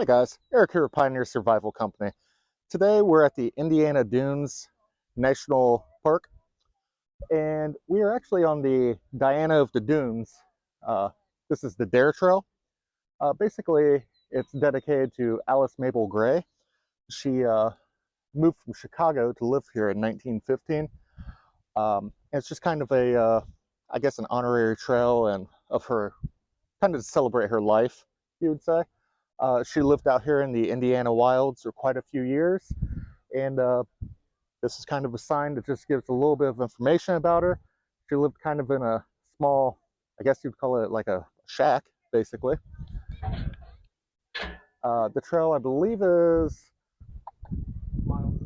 Hey guys, Eric here with Pioneer Survival Company. Today we're at the Indiana Dunes National Park, and we are actually on the Diana of the Dunes. This is the Dare Trail. Basically, it's dedicated to Alice Mabel Gray. She moved from Chicago to live here in 1915. It's just kind of I guess, an honorary trail and of her, kind of to celebrate her life, you would say. She lived out here in the Indiana wilds for quite a few years, and this is kind of a sign that just gives a little bit of information about her. She lived kind of in a small, I guess you'd call it like a shack, basically. The trail, I believe, is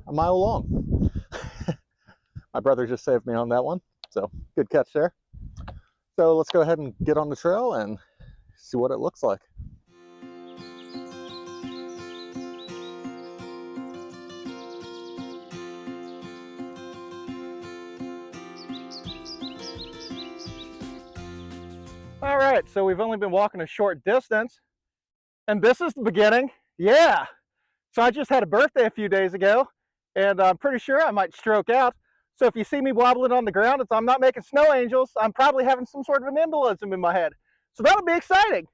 a mile long. My brother just saved me on that one, so good catch there. So let's go ahead and get on the trail and see what it looks like. All right, so we've only been walking a short distance, and this is the beginning. Yeah, so I just had a birthday a few days ago, and I'm pretty sure I might stroke out. So if you see me wobbling on the ground, I'm not making snow angels. I'm probably having some sort of an embolism in my head. So that'll be exciting.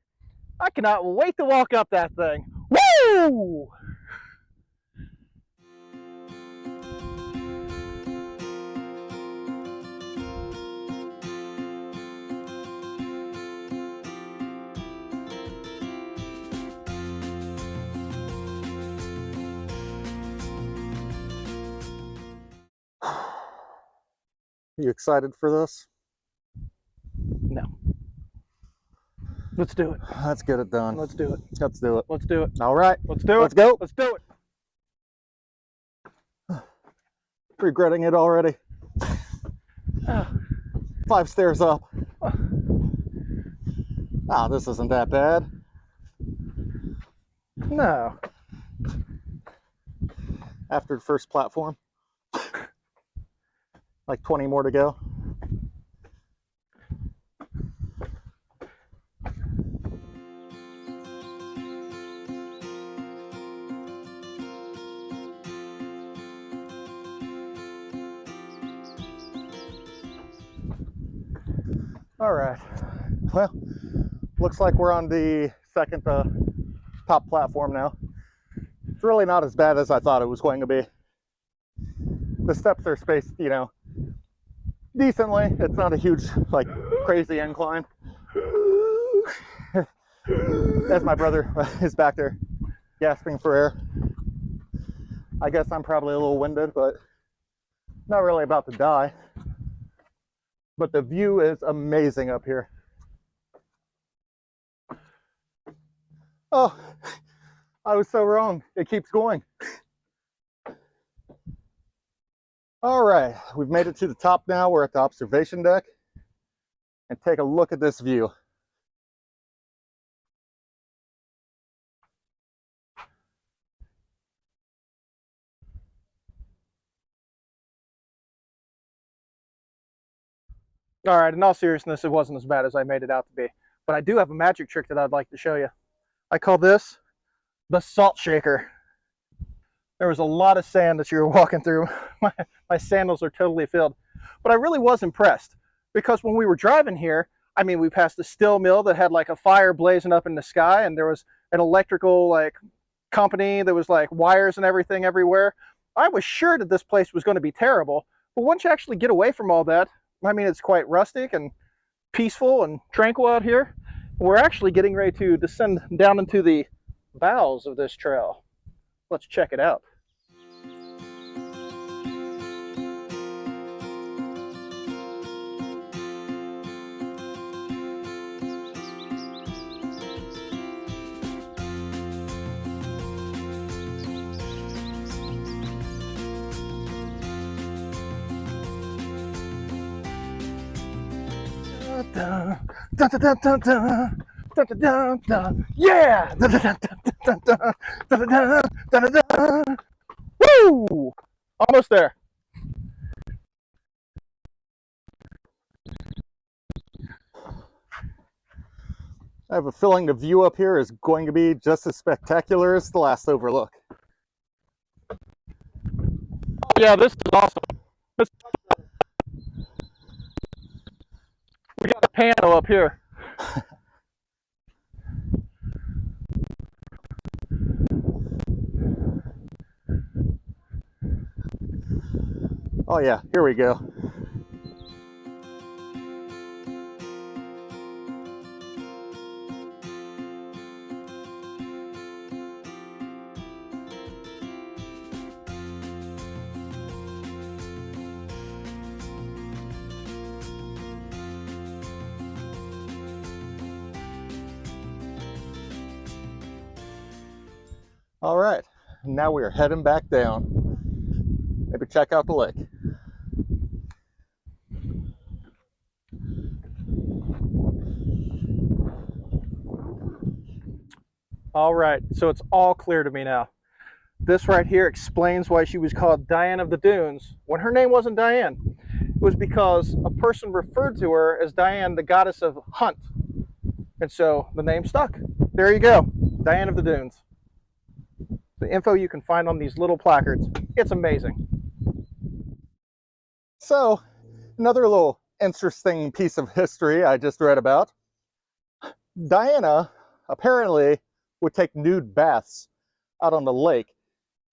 I cannot wait to walk up that thing. Woo! You excited for this? No. Let's do it. Let's get it done. Let's do it. Let's do it. Let's do it. All right. Let's do it. Let's go. Let's do it. Regretting it already. 5 stairs up. Ah, this isn't that bad. No. After the first platform. Like 20 more to go. All right, well, looks like we're on the second top platform now. It's really not as bad as I thought it was going to be. The steps are spaced, decently. It's not a huge, like, crazy incline. As my brother is back there gasping for air. I guess I'm probably a little winded, but not really about to die. But the view is amazing up here. Oh, I was so wrong. It keeps going. All right, we've made it to the top now. We're at the observation deck. And take a look at this view. All right, in all seriousness, it wasn't as bad as I made it out to be. But I do have a magic trick that I'd like to show you. I call this the salt shaker. There was a lot of sand that you were walking through. My sandals are totally filled. But I really was impressed because when we were driving here, I mean, we passed a steel mill that had like a fire blazing up in the sky, and there was an electrical company that was like wires and everything everywhere. I was sure that this place was going to be terrible. But once you actually get away from all that, I mean, it's quite rustic and peaceful and tranquil out here. We're actually getting ready to descend down into the bowels of this trail. Let's check it out. Dun, dun, dun, dun, dun, dun. Dun, dun, dun, dun. Yeah! Dun, dun, dun, dun, dun, dun, dun, dun, dun, dun. Woo! Almost there. I have a feeling the view up here is going to be just as spectacular as the last overlook. Yeah, this is awesome. We got a panel up here. Oh yeah, here we go. All right, now we are heading back down. Maybe check out the lake. All right, so it's all clear to me now. This right here explains why she was called Diane of the Dunes when her name wasn't Diane. It was because a person referred to her as Diane, the goddess of hunt. And so the name stuck. There you go, Diane of the Dunes. The info you can find on these little placards. It's amazing. So, another little interesting piece of history I just read about. Diana apparently would take nude baths out on the lake.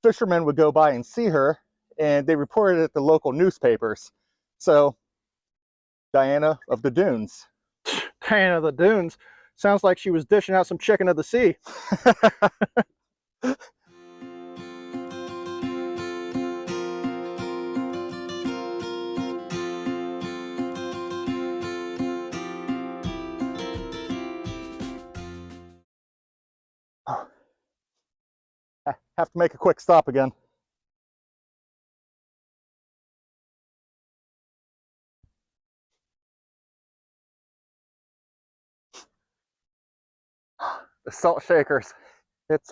Fishermen would go by and see her, and they reported it at the local newspapers. So, Diana of the Dunes. Diane of the Dunes. Sounds like she was dishing out some chicken of the sea. I have to make a quick stop again. The salt shakers. It's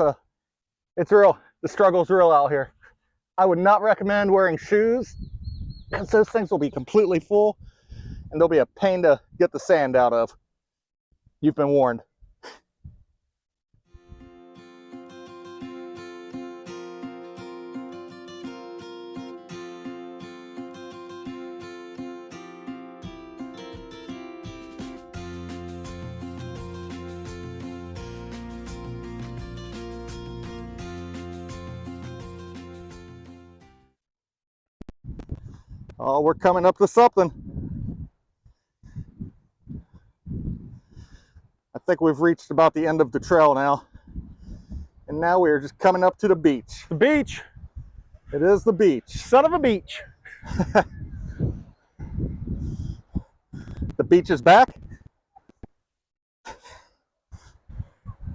real. The struggle's real out here. I would not recommend wearing shoes because those things will be completely full and they'll be a pain to get the sand out of. You've been warned. Oh, we're coming up to something. I think we've reached about the end of the trail now. And now we're just coming up to the beach. The beach. It is the beach. Son of a beach. The beach is back.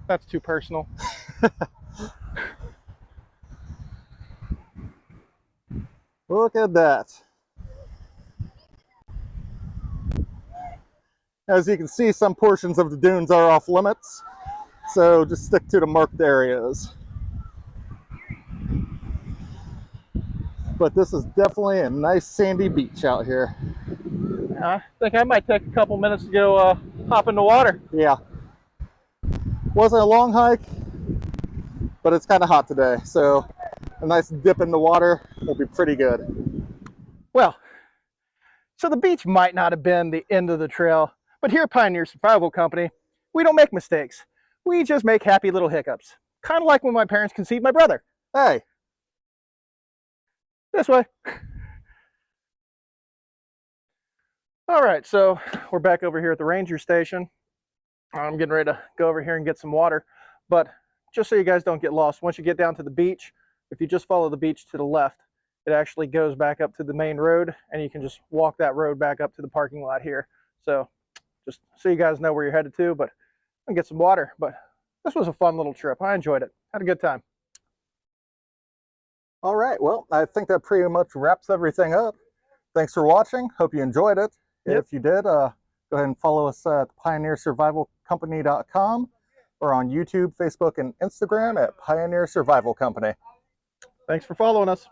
That's too personal. Look at that. As you can see, some portions of the dunes are off limits, so just stick to the marked areas. But this is definitely a nice sandy beach out here. I think I might take a couple minutes to go hop in the water. Yeah. Wasn't a long hike, but it's kind of hot today, so a nice dip in the water will be pretty good. Well, so the beach might not have been the end of the trail, but here at Pioneer Survival Company, we don't make mistakes. We just make happy little hiccups. Kind of like when my parents conceived my brother. Hey. This way. All right, so we're back over here at the ranger station. I'm getting ready to go over here and get some water. But just so you guys don't get lost, once you get down to the beach, if you just follow the beach to the left, it actually goes back up to the main road, and you can just walk that road back up to the parking lot here. So just so you guys know where you're headed to, but I'll get some water. But this was a fun little trip. I enjoyed it. Had a good time. All right, well, I think that pretty much wraps everything up. Thanks for watching. Hope you enjoyed it. Yep. If you did, go ahead and follow us at pioneersurvivalcompany.com or on YouTube, Facebook, and Instagram at Pioneer Survival Company. Thanks for following us.